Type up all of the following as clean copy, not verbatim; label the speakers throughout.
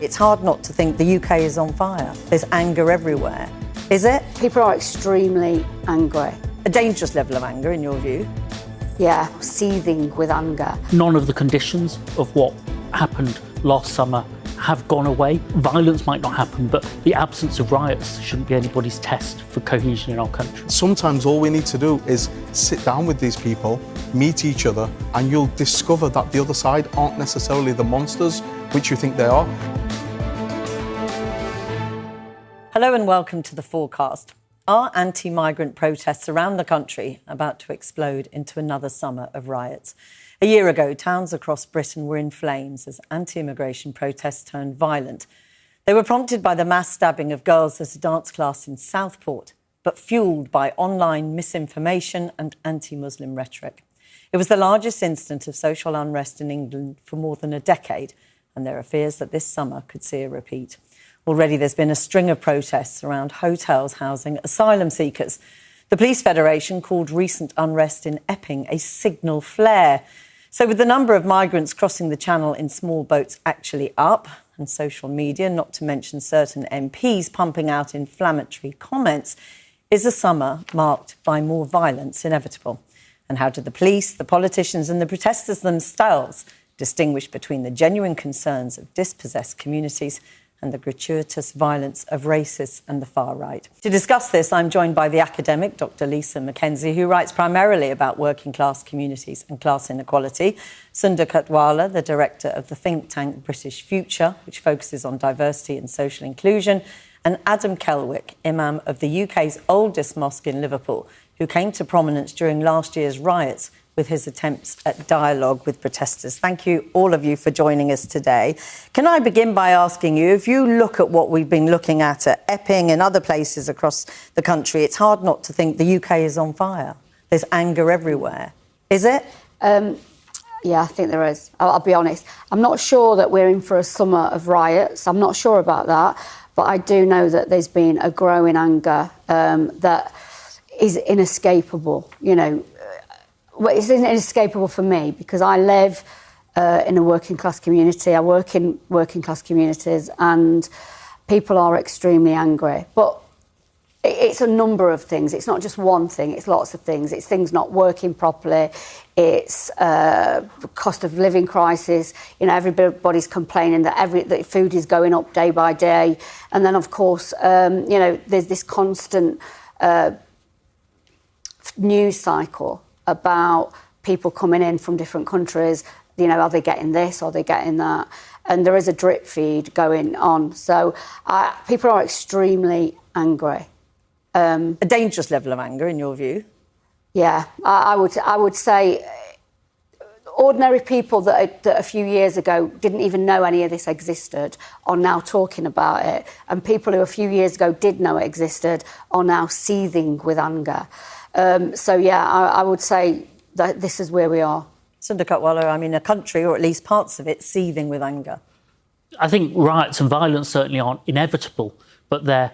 Speaker 1: It's hard not to think the UK is on fire. There's anger everywhere. Is it?
Speaker 2: People are extremely angry.
Speaker 1: A dangerous level of anger, in your view?
Speaker 2: Yeah, seething with anger.
Speaker 3: None of the conditions of what happened last summer have gone away. Violence might not happen, but the absence of riots shouldn't be anybody's test for cohesion in our country.
Speaker 4: Sometimes all we need to do is sit down with these people, meet each other, and you'll discover that the other side aren't necessarily the monsters which you think they are.
Speaker 1: Hello and welcome to the Fourcast. Are anti-migrant protests around the country about to explode into another summer of riots? A year ago, towns across Britain were in flames as anti-immigration protests turned violent. They were prompted by the mass stabbing of girls at a dance class in Southport, but fuelled by online misinformation and anti-Muslim rhetoric. It was the largest incident of social unrest in England for more than a decade, and there are fears that this summer could see a repeat. Already there's been a string of protests around hotels housing asylum seekers. The Police Federation called recent unrest in Epping a signal flare. So with the number of migrants crossing the channel in small boats actually up, and social media, not to mention certain MPs pumping out inflammatory comments, is a summer marked by more violence inevitable? And how do the police, the politicians and the protesters themselves distinguish between the genuine concerns of dispossessed communities and the gratuitous violence of racists and the far right? To discuss this, I'm joined by the academic, Dr. Lisa McKenzie, who writes primarily about working class communities and class inequality, Sunder Katwala, the director of the think tank British Future, which focuses on diversity and social inclusion, and Adam Kelwick, Imam of the UK's oldest mosque in Liverpool, who came to prominence during last year's riots with his attempts at dialogue with protesters. Thank you, all of you, for joining us today. Can I begin by asking you, if you look at what we've been looking at Epping and other places across the country, it's hard not to think the UK is on fire. There's anger everywhere. Is it?
Speaker 2: Yeah, I think there is. I'll be honest. I'm not sure that we're in for a summer of riots. I'm not sure about that. But I do know that there's been a growing anger that is inescapable, you know. Well, it's inescapable for me because I live in a working class community. I work in working class communities and people are extremely angry. But it's a number of things. It's not just one thing. It's lots of things. It's things not working properly. It's cost of living crisis. You know, everybody's complaining that food is going up day by day. And then, of course, you know, there's this constant news cycle about people coming in from different countries. You know, are they getting this? Are they getting that? And there is a drip feed going on. So people are extremely angry.
Speaker 1: A dangerous level of anger, in your view?
Speaker 2: Yeah, I would say ordinary people that a few years ago didn't even know any of this existed are now talking about it. And people who a few years ago did know it existed are now seething with anger. So, yeah, I would say that this is where we are.
Speaker 1: Sunder Katwala, I mean, a country, or at least parts of it, seething with anger.
Speaker 3: I think riots and violence certainly aren't inevitable, but they're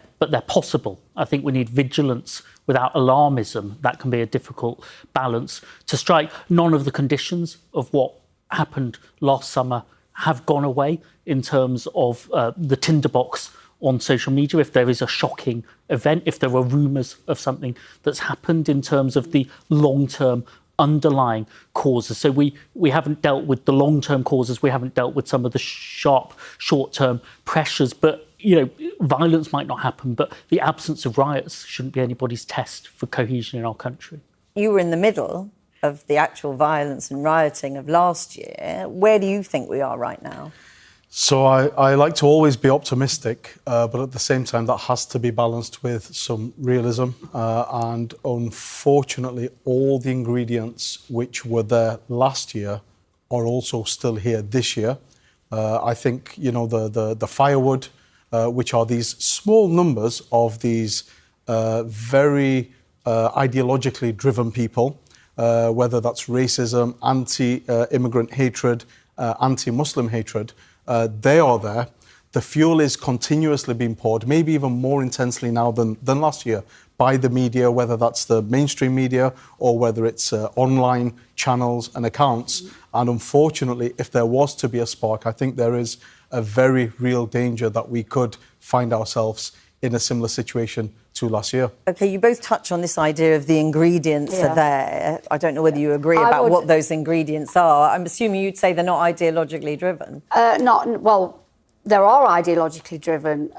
Speaker 3: possible. I think we need vigilance without alarmism. That can be a difficult balance to strike. None of the conditions of what happened last summer have gone away in terms of the tinderbox on social media. If there is a shocking event, if there are rumours of something that's happened in terms of the long-term underlying causes. So we haven't dealt with the long-term causes, we haven't dealt with some of the sharp short-term pressures, but you know, violence might not happen, but the absence of riots shouldn't be anybody's test for cohesion in our country.
Speaker 1: You were in the middle of the actual violence and rioting of last year. Where do you think we are right now?
Speaker 4: So I like to always be optimistic, but at the same time that has to be balanced with some realism. And unfortunately, all the ingredients which were there last year are also still here this year. I think, you know, the firewood, which are these small numbers of these very ideologically driven people, whether that's racism, anti-immigrant hatred, anti-Muslim hatred, they are there. The fuel is continuously being poured, maybe even more intensely now than last year, by the media, whether that's the mainstream media or whether it's online channels and accounts. And unfortunately, if there was to be a spark, I think there is a very real danger that we could find ourselves in a similar situation to last year.
Speaker 1: OK, you both touch on this idea of the ingredients are there. I don't know whether you agree about what those ingredients are. I'm assuming you'd say they're not ideologically driven.
Speaker 2: Well, there are ideologically driven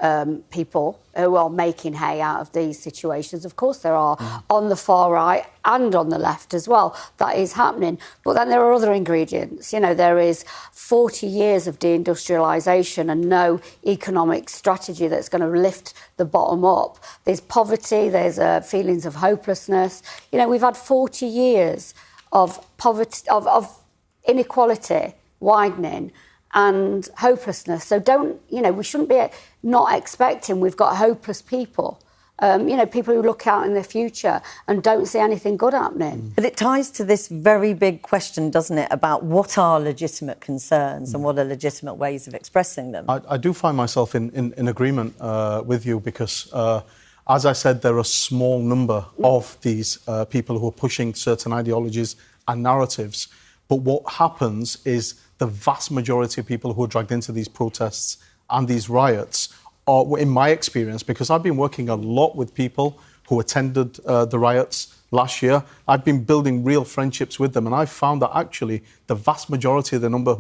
Speaker 2: people who are making hay out of these situations. Of course there are, on the far right and on the left as well. That is happening. But then there are other ingredients. You know, there is 40 years of deindustrialisation and no economic strategy that's going to lift the bottom up. There's poverty, there's feelings of hopelessness. You know, we've had 40 years of poverty, of inequality widening and hopelessness. So we shouldn't be not expecting we've got hopeless people. People who look out in the future and don't see anything good happening.
Speaker 1: But it ties to this very big question, doesn't it, about what are legitimate concerns and what are legitimate ways of expressing them?
Speaker 4: I do find myself in agreement with you because, as I said, there are a small number of these people who are pushing certain ideologies and narratives. But what happens is the vast majority of people who are dragged into these protests and these riots are, in my experience, because I've been working a lot with people who attended the riots last year, I've been building real friendships with them, and I've found that actually the vast majority of the number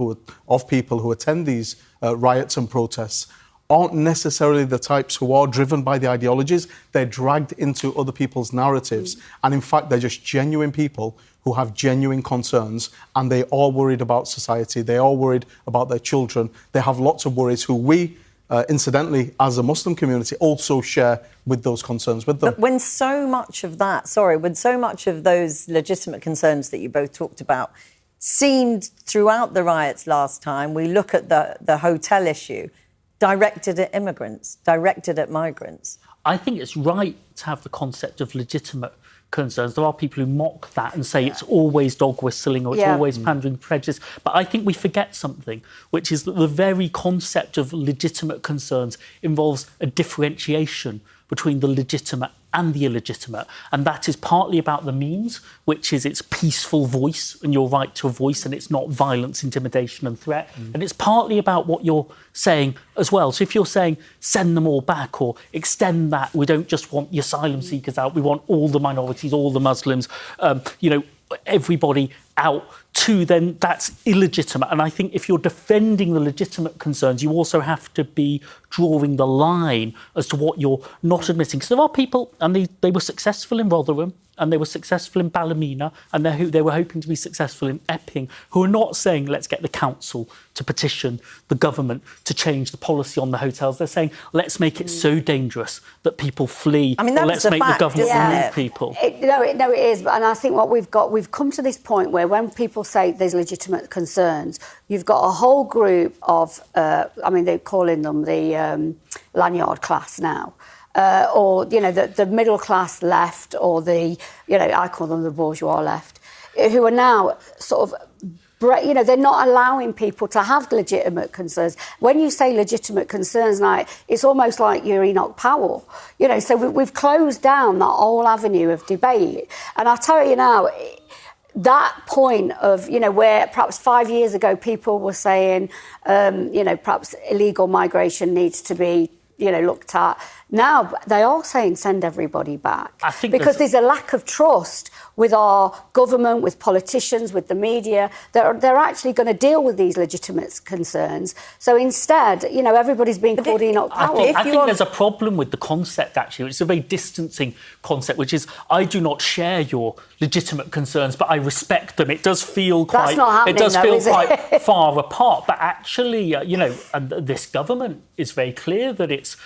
Speaker 4: of people who attend these riots and protests aren't necessarily the types who are driven by the ideologies. They're dragged into other people's narratives. And in fact, they're just genuine people who have genuine concerns, and they are worried about society. They are worried about their children. They have lots of worries who we, incidentally, as a Muslim community, also share with those concerns with them.
Speaker 1: But when so much of those legitimate concerns that you both talked about seemed throughout the riots last time, we look at the hotel issue, directed at immigrants, directed at migrants.
Speaker 3: I think it's right to have the concept of legitimate concerns. There are people who mock that and say it's always dog whistling or it's always pandering to prejudice. But I think we forget something, which is that the very concept of legitimate concerns involves a differentiation between the legitimate and the illegitimate. And that is partly about the means, which is its peaceful voice and your right to a voice, and it's not violence, intimidation and threat. And it's partly about what you're saying as well. So if you're saying send them all back or extend that, we don't just want the asylum seekers out, we want all the minorities, all the Muslims, everybody out too, then that's illegitimate. And I think if you're defending the legitimate concerns, you also have to be drawing the line as to what you're not admitting. Because there are people, and they were successful in Rotherham, and they were successful in Ballymena, and they were hoping to be successful in Epping, who are not saying, let's get the council to petition the government to change the policy on the hotels. They're saying, let's make it so dangerous that people flee.
Speaker 1: I mean, that's
Speaker 3: let's make
Speaker 1: fact,
Speaker 3: the government remove
Speaker 1: it?
Speaker 3: people.
Speaker 2: No, it is. And I think what we've come to this point where when people say there's legitimate concerns, you've got a whole group of, they're calling them the lanyard class now. Or the middle class left, or I call them the bourgeois left, who are now sort of, they're not allowing people to have legitimate concerns. When you say legitimate concerns, like it's almost like you're Enoch Powell, So we've closed down that whole avenue of debate, and I tell you now, that point of, where perhaps 5 years ago people were saying, perhaps illegal migration needs to be looked at. Now they are saying send everybody back.
Speaker 3: I think
Speaker 2: because there's a lack of trust with our government, with politicians, with the media. They're actually going to deal with these legitimate concerns. So instead, everybody's being called Enoch Powell.
Speaker 3: I think there's a problem with the concept, actually. It's a very distancing concept, which is I do not share your legitimate concerns, but I respect them. It does feel quite...
Speaker 2: That's not happening,
Speaker 3: quite far apart. But actually, and this government is very clear that it's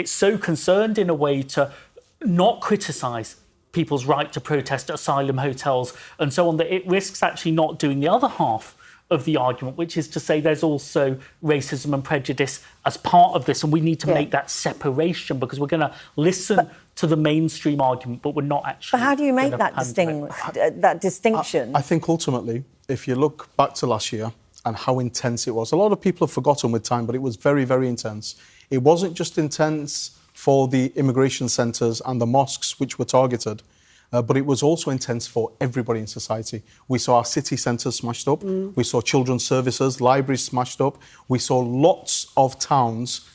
Speaker 3: so concerned in a way to not criticise people's right to protest at asylum hotels and so on, that it risks actually not doing the other half of the argument, which is to say there's also racism and prejudice as part of this, and we need to make that separation, because we're going to listen to the mainstream argument, but we're not actually...
Speaker 1: But how do you make that distinction?
Speaker 4: I think ultimately, if you look back to last year and how intense it was, a lot of people have forgotten with time, but it was very, very intense. It wasn't just intense for the immigration centres and the mosques which were targeted. but it was also intense for everybody in society. We saw our city centres smashed up. We saw children's services, libraries smashed up. We saw lots of towns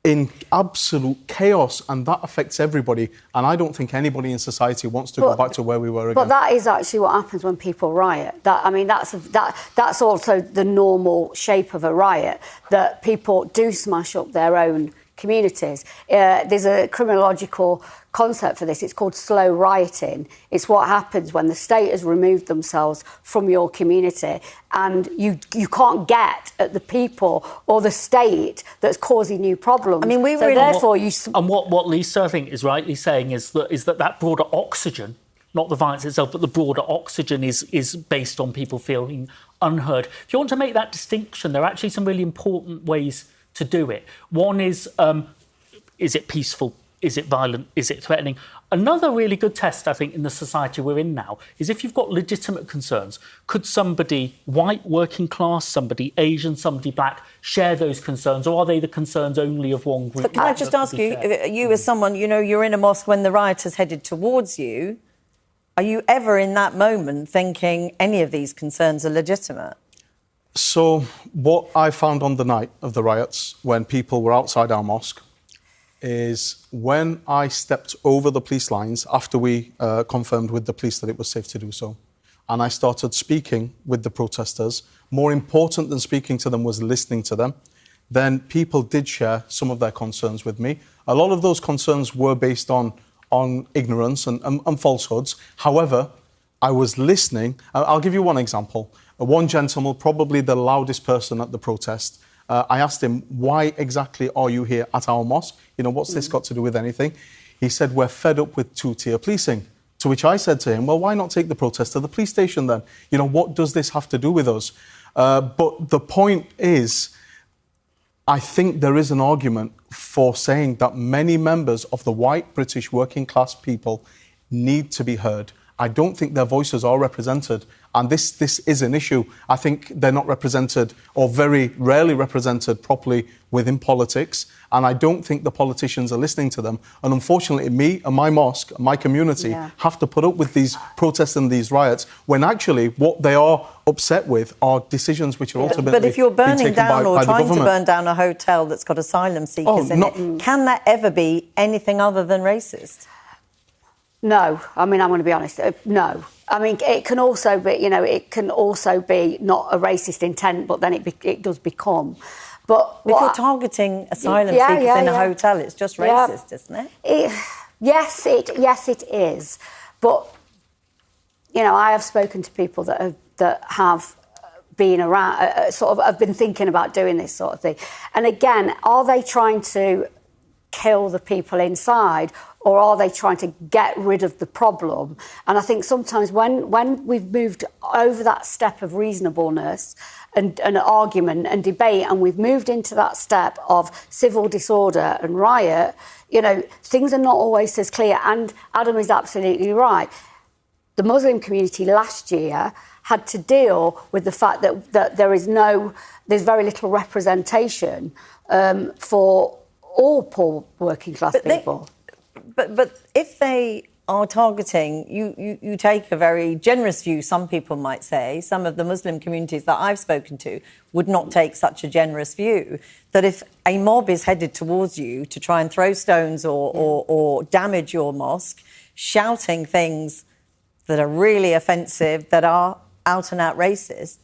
Speaker 4: in absolute chaos, and that affects everybody. And I don't think anybody in society wants to go back to where we were again.
Speaker 2: But that is actually what happens when people riot. That's also the normal shape of a riot, that people do smash up their own communities. There's a criminological concept for this. It's called slow rioting. It's what happens when the state has removed themselves from your community and you can't get at the people or the state that's causing you problems. I mean,
Speaker 3: what Lisa, I think, is rightly saying is that broader oxygen, not the violence itself, but the broader oxygen is based on people feeling unheard. If you want to make that distinction, there are actually some really important ways to do it. One is it peaceful? Is it violent? Is it threatening? Another really good test, I think, in the society we're in now is if you've got legitimate concerns, could somebody white, working class, somebody Asian, somebody black, share those concerns, or are they the concerns only of one group?
Speaker 1: But can I just ask you, you as someone, you're in a mosque when the rioters headed towards you, are you ever in that moment thinking any of these concerns are legitimate?
Speaker 4: So what I found on the night of the riots, when people were outside our mosque, is when I stepped over the police lines after we confirmed with the police that it was safe to do so, and I started speaking with the protesters, more important than speaking to them was listening to them, then people did share some of their concerns with me. A lot of those concerns were based on ignorance and falsehoods. However, I was listening. I'll give you one example. One gentleman, probably the loudest person at the protest, I asked him, why exactly are you here at our mosque? What's this got to do with anything? He said, we're fed up with two-tier policing. To which I said to him, well, why not take the protest to the police station then? What does this have to do with us? But the point is, I think there is an argument for saying that many members of the white British working class people need to be heard. I don't think their voices are represented. And this is an issue. I think they're not represented, or very rarely represented properly within politics. And I don't think the politicians are listening to them. And unfortunately, me and my mosque, my community, have to put up with these protests and these riots, when actually what they are upset with are decisions which are ultimately
Speaker 1: But if you're burning down or trying to
Speaker 4: government.
Speaker 1: burn down a hotel that's got asylum seekers in it, can that ever be anything other than racist?
Speaker 2: No, I'm going to be honest. No, it can also be, it can also be not a racist intent, but then it does become. But
Speaker 1: if you're targeting asylum seekers in a hotel, it's just racist, isn't it?
Speaker 2: Yes, it is. But I have spoken to people that have been around, have been thinking about doing this sort of thing. And again, are they trying to kill the people inside, or are they trying to get rid of the problem? And I think sometimes when we've moved over that step of reasonableness and argument and debate, and we've moved into that step of civil disorder and riot, things are not always as clear. And Adam is absolutely right. The Muslim community last year had to deal with the fact that there's very little representation for all poor working class people.
Speaker 1: But if they are targeting, you take a very generous view, some people might say. Some of the Muslim communities that I've spoken to would not take such a generous view, that if a mob is headed towards you to try and throw stones or damage your mosque, shouting things that are really offensive, that are out-and-out racist,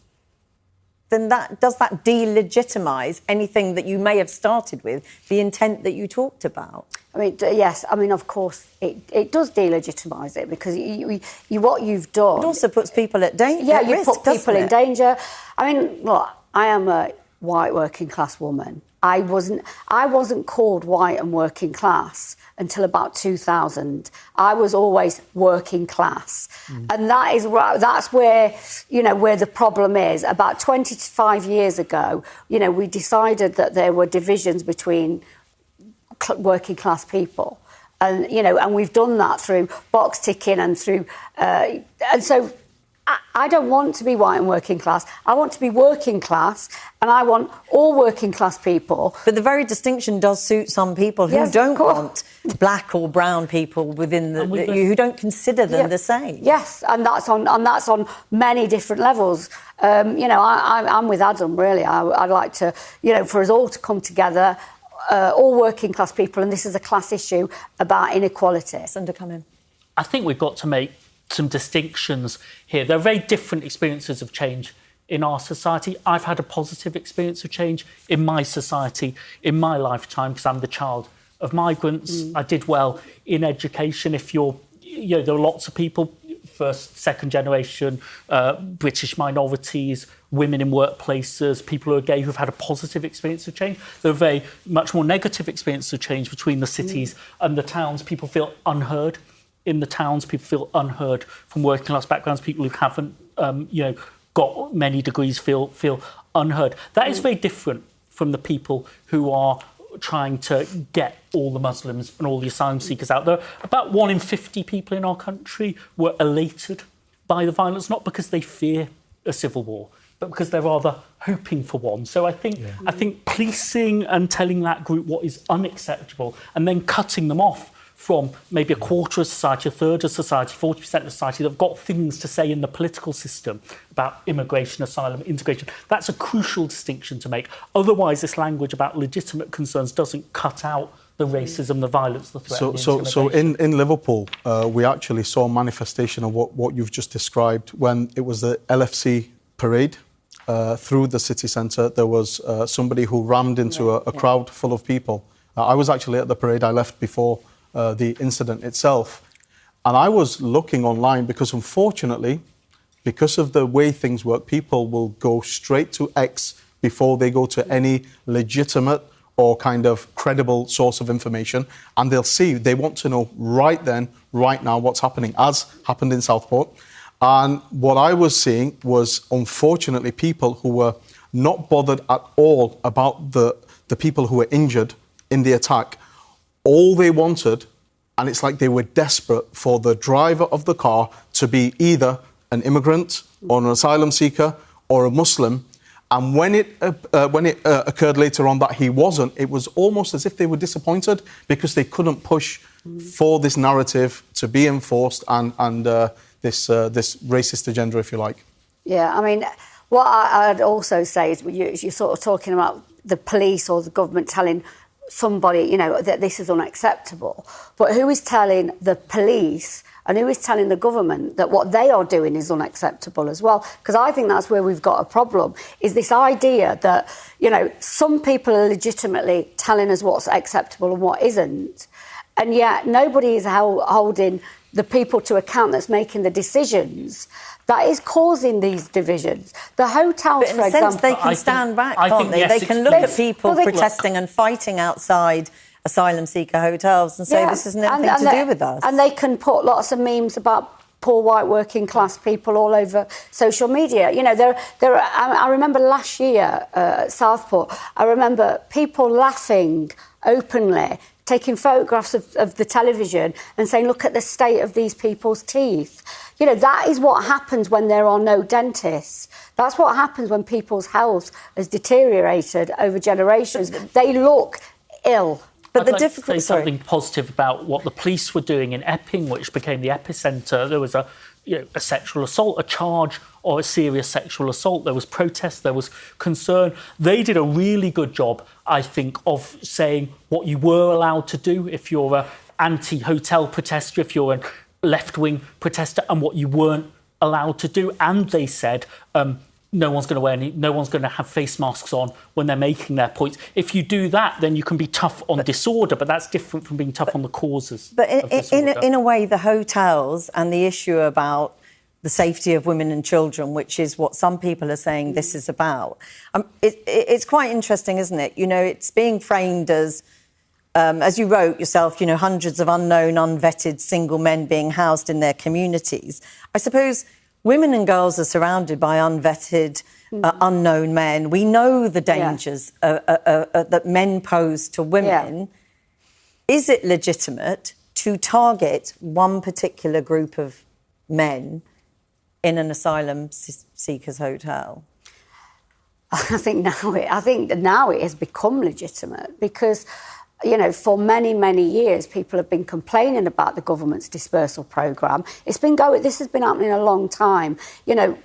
Speaker 1: then does that delegitimise anything that you may have started with, the intent that you talked about?
Speaker 2: Yes. Of course, it does delegitimise it, because what you've done...
Speaker 1: It also puts people at danger.
Speaker 2: Yeah, you put people in danger. Look, I am a white working class woman. I wasn't called white and working class until about 2000. I was always working class. And that's where, where the problem is. About 25 years ago, we decided that there were divisions between working class people. And, and we've done that through box ticking and through... and so I don't want to be white and working class. I want to be working class, and I want all working class people.
Speaker 1: But the very distinction does suit some people who don't want black or brown people within who don't consider them the same.
Speaker 2: Yes, and that's on many different levels. I'm with Adam, really. I'd like to, for us all to come together, all working class people, and this is a class issue about inequality.
Speaker 1: Sunder, come in.
Speaker 3: I think we've got to make some distinctions here. There are very different experiences of change in our society. I've had a positive experience of change in my society, in my lifetime, because I'm the child of migrants. I did well in education. If there are lots of people, first, second generation, British minorities, women in workplaces, people who are gay who've had a positive experience of change. There are very much more negative experiences of change between the cities and the towns. People feel unheard in the towns. People feel unheard from working class backgrounds. People who haven't, got many degrees feel unheard. That is very different from the people who are trying to get all the Muslims and all the asylum seekers out there. About 1 in 50 people in our country were elated by the violence, not because they fear a civil war, but because they're rather hoping for one. So I think policing and telling that group what is unacceptable and then cutting them off from maybe a quarter of society, a third of society, 40% of society that have got things to say in the political system about immigration, asylum, integration. That's a crucial distinction to make. Otherwise, this language about legitimate concerns doesn't cut out the racism, the violence, the threat.
Speaker 4: So in Liverpool, we actually saw a manifestation of what you've just described when it was the LFC parade. Through the city centre, there was somebody who rammed into a crowd full of people. I was actually at the parade. I left before the incident itself. And I was looking online because, unfortunately, because of the way things work, people will go straight to X before they go to any legitimate or kind of credible source of information. And they want to know right then, right now, what's happening, as happened in Southport. And what I was seeing was, unfortunately, people who were not bothered at all about the people who were injured in the attack. All they wanted, and it's like they were desperate for the driver of the car to be either an immigrant or an asylum seeker or a Muslim. And when it occurred later on that he wasn't, it was almost as if they were disappointed because they couldn't push for this narrative to be enforced and this racist agenda, if you like.
Speaker 2: Yeah, I mean, what I'd also say is you're sort of talking about the police or the government telling somebody, that this is unacceptable. But who is telling the police and who is telling the government that what they are doing is unacceptable as well? Because I think that's where we've got a problem, is this idea that, some people are legitimately telling us what's acceptable and what isn't. And yet nobody is holding the people to account that's making the decisions that is causing these divisions. The hotels, for example... But in a sense, they can stand back, can't they? They can look at people protesting and fighting outside asylum seeker hotels and say, this isn't anything to do with us. And they can put lots of memes about poor white working class people all over social media. I remember last year at Southport, I remember people laughing openly, taking photographs of the television and saying, look at the state of these people's teeth. That is what happens when there are no dentists. That's what happens when people's health has deteriorated over generations. They look ill.
Speaker 3: But I'd like to say something positive about what the police were doing in Epping, which became the epicentre. There was a sexual assault, a charge or a serious sexual assault. There was protest, there was concern. They did a really good job, I think, of saying what you were allowed to do if you're an anti-hotel protester, if you're a left-wing protester, and what you weren't allowed to do. And they said no one's going to have face masks on when they're making their points. If you do that, then you can be tough on disorder, but that's different from being tough on the causes. But
Speaker 1: in a way, the hotels and the issue about the safety of women and children, which is what some people are saying this is about, it's quite interesting, isn't it? It's being framed as you wrote yourself, hundreds of unknown, unvetted single men being housed in their communities. I suppose women and girls are surrounded by unvetted, unknown men. We know the dangers that men pose to women. Yeah. Is it legitimate to target one particular group of men in an asylum seekers hotel?
Speaker 2: I think now it has become legitimate because, you know, for many, many years, people have been complaining about the government's dispersal programme. This has been happening a long time. You know,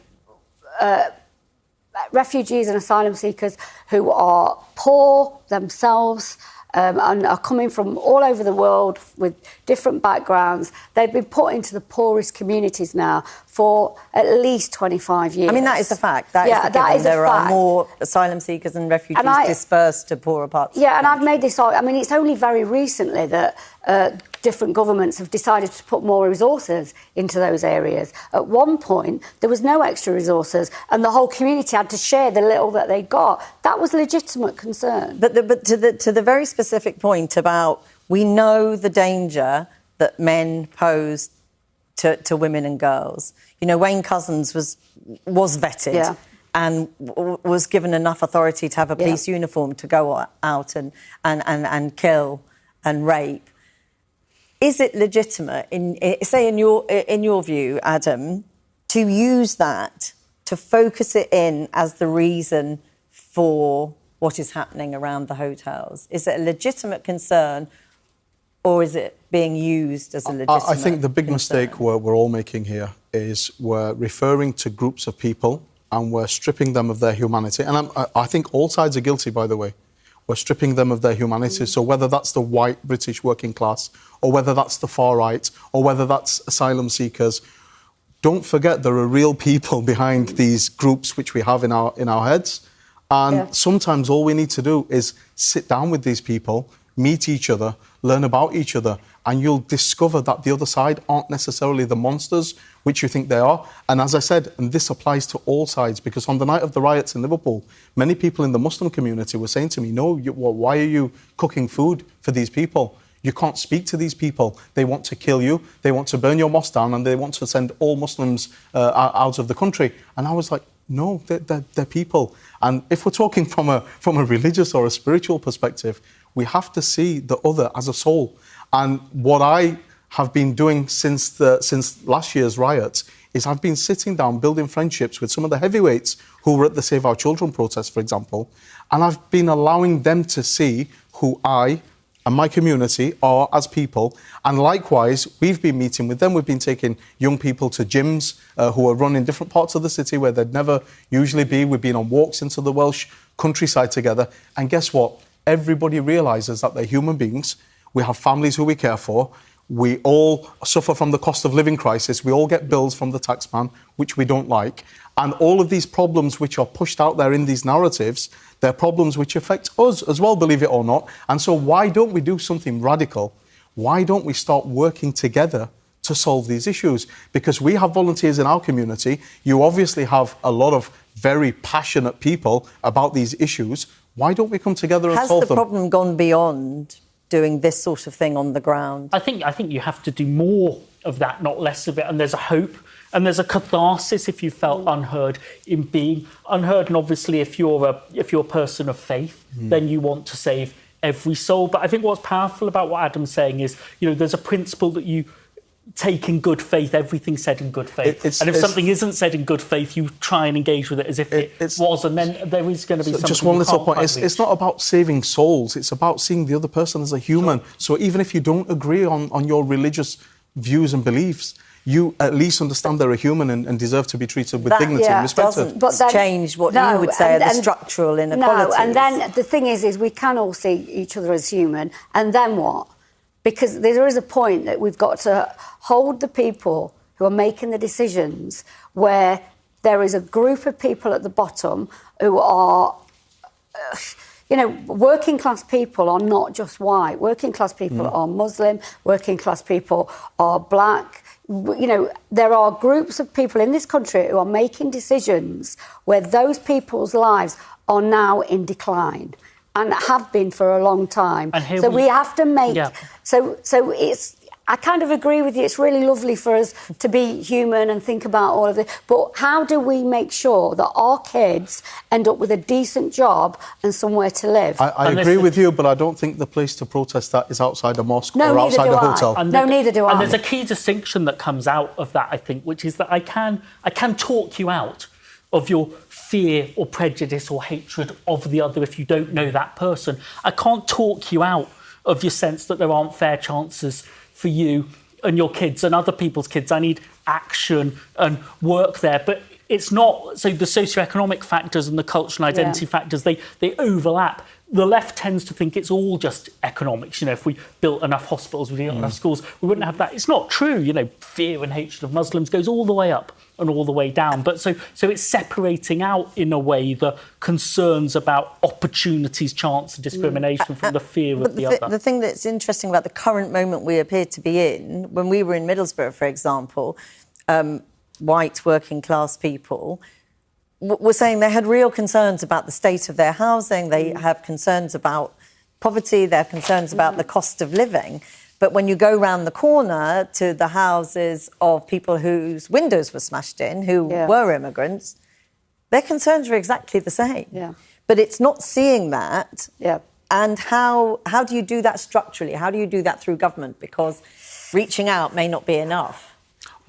Speaker 2: refugees and asylum seekers who are poor themselves and are coming from all over the world with different backgrounds. They've been put into the poorest communities now for at least 25 years.
Speaker 1: I mean, that is a fact. That is there are more asylum seekers and refugees dispersed to poorer parts.
Speaker 2: Yeah, and I've made this argument. I mean, it's only very recently that different governments have decided to put more resources into those areas. At one point, there was no extra resources and the whole community had to share the little that they got. That was legitimate concern.
Speaker 1: But to the very specific point about we know the danger that men pose to women and girls. You know, Wayne Couzens was vetted and was given enough authority to have a police uniform to go out and kill and rape. Is it legitimate, in your view, Adam, to use that to focus it in as the reason for what is happening around the hotels? Is it a legitimate concern, or is it being used as a legitimate
Speaker 4: I think the big
Speaker 1: concern?
Speaker 4: mistake we're all making here is we're referring to groups of people and we're stripping them of their humanity. And I think all sides are guilty, by the way. We're stripping them of their humanity. So whether that's the white British working class, or whether that's the far right, or whether that's asylum seekers, don't forget there are real people behind these groups which we have in our heads. And sometimes all we need to do is sit down with these people, meet each other, learn about each other, and you'll discover that the other side aren't necessarily the monsters which you think they are. And as I said, and this applies to all sides, because on the night of the riots in Liverpool, many people in the Muslim community were saying to me, no, why are you cooking food for these people? You can't speak to these people. They want to kill you, they want to burn your mosque down, and they want to send all Muslims out of the country. And I was like, no, they're people. And if we're talking from a religious or a spiritual perspective, we have to see the other as a soul. And what I have been doing since last year's riots is I've been sitting down, building friendships with some of the heavyweights who were at the Save Our Children protest, for example, and I've been allowing them to see who I and my community are as people. And likewise, we've been meeting with them. We've been taking young people to gyms who are run in different parts of the city where they'd never usually be. We've been on walks into the Welsh countryside together. And guess what? Everybody realises that they're human beings. We have families who we care for. We all suffer from the cost of living crisis. We all get bills from the taxman, which we don't like. And all of these problems which are pushed out there in these narratives, they're problems which affect us as well, believe it or not. And so why don't we do something radical? Why don't we start working together to solve these issues? Because we have volunteers in our community. You obviously have a lot of very passionate people about these issues. Why don't we come together and solve them?
Speaker 1: Has the problem gone beyond doing this sort of thing on the ground?
Speaker 3: I think you have to do more of that, not less of it. And there's a hope and there's a catharsis if you felt unheard in being unheard. And obviously, if you're a person of faith, then you want to save every soul. But I think what's powerful about what Adam's saying is, you know, there's a principle that you take in good faith, everything said in good faith. And if something isn't said in good faith, you try and engage with it as if it was, and then there is going to be something.
Speaker 4: Just one little point. It's not about saving souls. It's about seeing the other person as a human. Sure. So even if you don't agree on your religious views and beliefs, you at least understand they're a human and deserve to be treated with dignity and respect.
Speaker 1: Doesn't change what you would say are the structural inequalities.
Speaker 2: No, and then the thing is we can all see each other as human, and then what? Because there is a point that we've got to hold the people who are making the decisions where there is a group of people at the bottom who are, working class people are not just white. Working class people are Muslim. Working class people are black. You know, there are groups of people in this country who are making decisions where those people's lives are now in decline. And have been for a long time. So we have to make... Yeah. So it's... I kind of agree with you. It's really lovely for us to be human and think about all of this. But how do we make sure that our kids end up with a decent job and somewhere to live?
Speaker 4: I agree with you, but I don't think the place to protest that is outside a mosque or outside a hotel.
Speaker 2: Neither do I.
Speaker 3: And there's a key distinction that comes out of that, I think, which is that I can talk you out of your fear or prejudice or hatred of the other if you don't know that person. I can't talk you out of your sense that there aren't fair chances for you and your kids and other people's kids. I need action and work there. But it's not... So the socioeconomic factors and the cultural identity factors, they overlap. The left tends to think it's all just economics. You know, if we built enough hospitals, we built enough schools, we wouldn't have that. It's not true. You know, fear and hatred of Muslims goes all the way up and all the way down. But so it's separating out, in a way, the concerns about opportunities, chance and discrimination from the fear of the other.
Speaker 1: The thing that's interesting about the current moment we appear to be in, when we were in Middlesbrough, for example, white working class people were saying they had real concerns about the state of their housing. They have concerns about poverty. They have concerns about the cost of living. But when you go round the corner to the houses of people whose windows were smashed in, who were immigrants, their concerns are exactly the same.
Speaker 2: Yeah.
Speaker 1: But it's not seeing that.
Speaker 2: Yeah.
Speaker 1: And how do you do that structurally? How do you do that through government? Because reaching out may not be enough.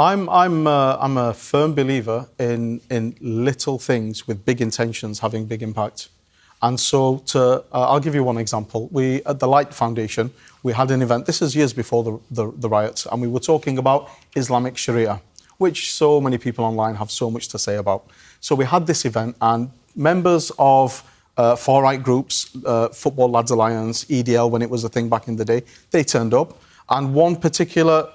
Speaker 4: I'm a firm believer in little things with big intentions having big impact. And so I'll give you one example. We, at the Light Foundation, we had an event, this is years before the riots, and we were talking about Islamic Sharia, which so many people online have so much to say about. So we had this event, and members of far-right groups, Football Lads Alliance, EDL, when it was a thing back in the day, they turned up. And one particular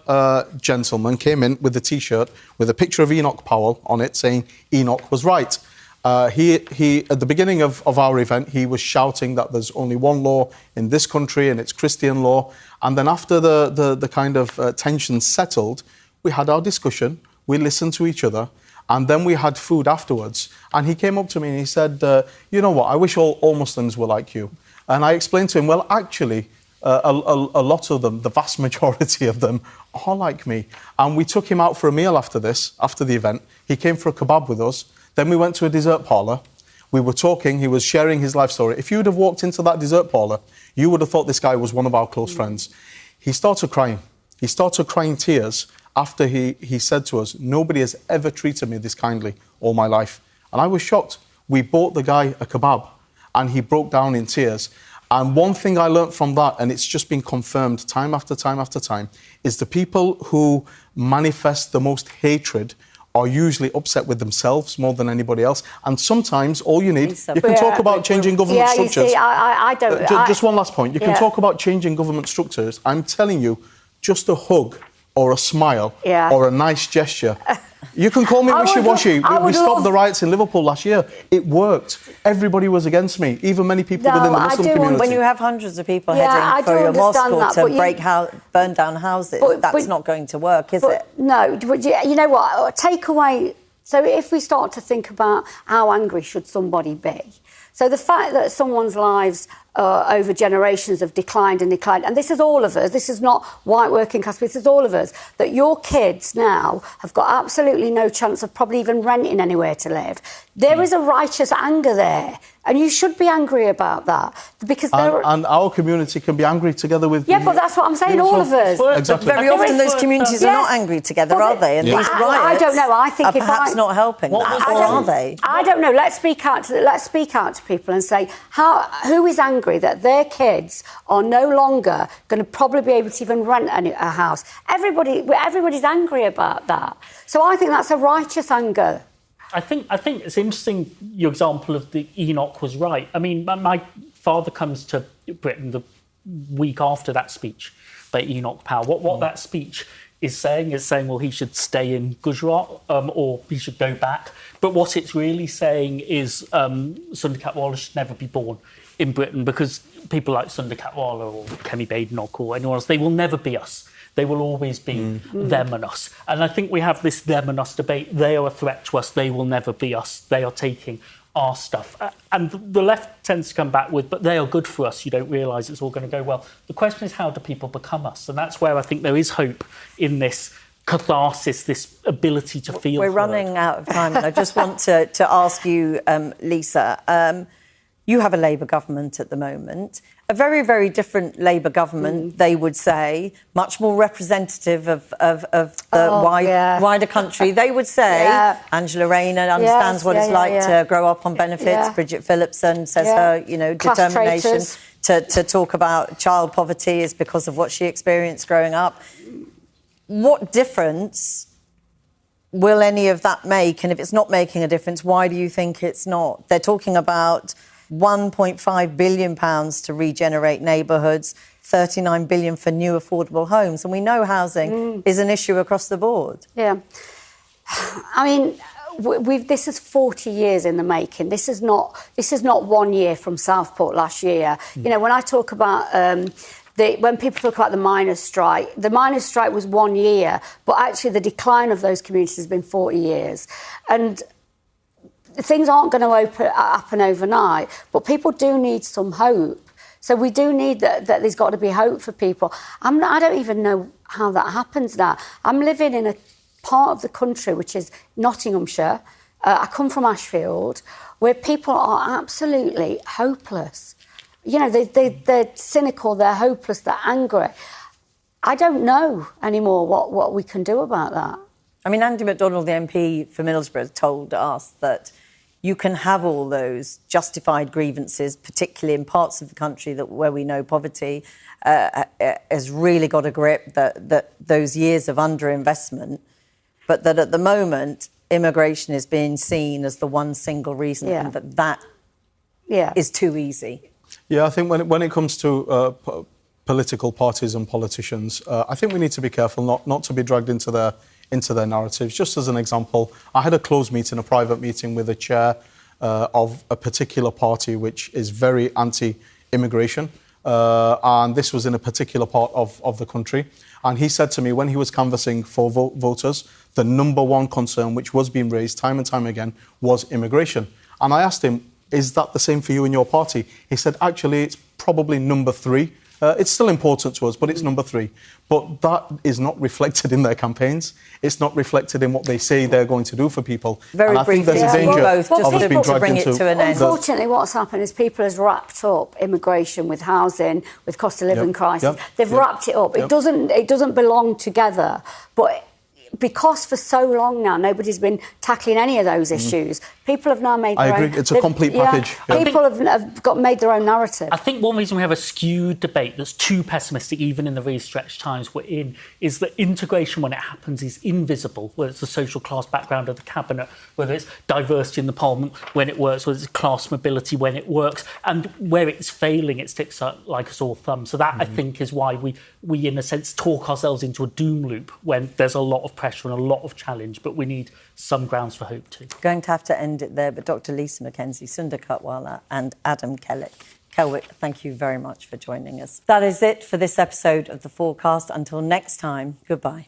Speaker 4: gentleman came in with a T-shirt with a picture of Enoch Powell on it saying Enoch was right. He at the beginning of our event, he was shouting that there's only one law in this country and it's Christian law. And then after the kind of tension settled, we had our discussion, we listened to each other, and then we had food afterwards. And he came up to me and he said, you know what, I wish all Muslims were like you. And I explained to him, well, actually, a lot of them, the vast majority of them, are like me. And we took him out for a meal after the event. He came for a kebab with us. Then we went to a dessert parlour. We were talking, he was sharing his life story. If you'd have walked into that dessert parlour, you would have thought this guy was one of our close friends. He started crying. He started crying tears after he said to us, nobody has ever treated me this kindly all my life. And I was shocked. We bought the guy a kebab and he broke down in tears. And one thing I learnt from that, and it's just been confirmed time after time after time, is the people who manifest the most hatred are usually upset with themselves more than anybody else. And sometimes all you need... You can talk about changing government structures.
Speaker 2: You see, I don't...
Speaker 4: Just one last point. You can talk about changing government structures. I'm telling you, just a hug or a smile or a nice gesture... You can call me wishy-washy. We stopped the riots in Liverpool last year. It worked. Everybody was against me, even many people within the Muslim community.
Speaker 1: When you have hundreds of people heading for your mosque or to burn down houses, that's not going to work, is it?
Speaker 2: No, but you know what? Take away... So if we start to think about how angry should somebody be, so the fact that someone's lives over generations have declined, and this is all of us, this is not white working class, this is all of us, that your kids now have got absolutely no chance of probably even renting anywhere to live. There is a righteous anger there, and you should be angry about that. Because
Speaker 4: and our community can be angry together with...
Speaker 2: Yeah, but that's what I'm saying, all of us.
Speaker 4: Exactly.
Speaker 1: Very often those communities are not angry together, are they? And these riots
Speaker 2: I don't know. I think
Speaker 1: are perhaps not helping that, or are they?
Speaker 2: I don't know. Let's speak out to people and say, who is angry that their kids are no longer going to probably be able to even rent a house? Everybody's angry about that. So I think that's a righteous anger.
Speaker 3: I think it's interesting, your example of the Enoch was right. I mean, my father comes to Britain the week after that speech by Enoch Powell. What that speech is saying, well, he should stay in Gujarat or he should go back. But what it's really saying is Sunder Katwala should never be born in Britain, because people like Sunder Katwala or Kemi Badenoch or anyone else, they will never be us. They will always be them and us. And I think we have this them and us debate. They are a threat to us. They will never be us. They are taking our stuff. And the left tends to come back with, but they are good for us, you don't realise it's all going to go well. The question is, how do people become us? And that's where I think there is hope in this catharsis, this ability to feel.
Speaker 1: We're running out of time, and I just want to ask you, Lisa, you have a Labour government at the moment, a very, very different Labour government, they would say, much more representative of the wider country. They would say, Angela Rayner understands what it's like to grow up on benefits. Bridget Phillipson says her, determination to talk about child poverty is because of what she experienced growing up. What difference will any of that make? And if it's not making a difference, why do you think it's not? They're talking about £1.5 billion to regenerate neighbourhoods, £39 billion for new affordable homes. And we know housing is an issue across the board.
Speaker 2: Yeah. I mean, this is 40 years in the making. This is not 1 year from Southport last year. You know, when I talk about... when people talk about the miners' strike was 1 year, but actually the decline of those communities has been 40 years. And things aren't going to happen overnight, but people do need some hope. So we do need that there's got to be hope for people. I don't even know how that happens now. I'm living in a part of the country which is Nottinghamshire. I come from Ashfield, where people are absolutely hopeless. You know, they're cynical, they're hopeless, they're angry. I don't know anymore what we can do about that.
Speaker 1: I mean, Andy MacDonald, the MP for Middlesbrough, told us that you can have all those justified grievances, particularly in parts of the country where we know poverty has really got a grip, that those years of underinvestment, but that at the moment, immigration is being seen as the one single reason, and that is too easy.
Speaker 4: Yeah, I think when it comes to political parties and politicians, I think we need to be careful not to be dragged into their narratives. Just as an example, I had a closed meeting, a private meeting with a chair of a particular party which is very anti-immigration, and this was in a particular part of the country. And he said to me, when he was canvassing for voters, the number one concern which was being raised time and time again was immigration. And I asked him, is that the same for you and your party? He said, actually, it's probably number 3. It's still important to us, but it's number 3. But that is not reflected in their campaigns. It's not reflected in what they say they're going to do for people.
Speaker 1: Very
Speaker 4: and
Speaker 1: briefly,
Speaker 4: I think there's a danger of us being dragged
Speaker 1: bring it to an end.
Speaker 2: Unfortunately, what's happened is people have wrapped up immigration with housing, with cost of living crisis. They've wrapped it up. It doesn't belong together. But because for so long now nobody's been tackling any of those issues, people have now made their own... I agree,
Speaker 4: it's a complete package.
Speaker 2: People have made their own narrative.
Speaker 3: I think one reason we have a skewed debate that's too pessimistic, even in the really stretched times we're in, is that integration, when it happens, is invisible, whether it's the social class background of the cabinet, whether it's diversity in the parliament when it works, whether it's class mobility when it works, and where it's failing, it sticks like a sore thumb. So that, I think, is why we, in a sense, talk ourselves into a doom loop when there's a lot of pressure and a lot of challenge, but we need some grounds for hope too.
Speaker 1: Going to have to end it there, but Dr. Lisa McKenzie, Sunder Katwala and Adam Kelwick, thank you very much for joining us. That is it for this episode of The Fourcast. Until next time, goodbye.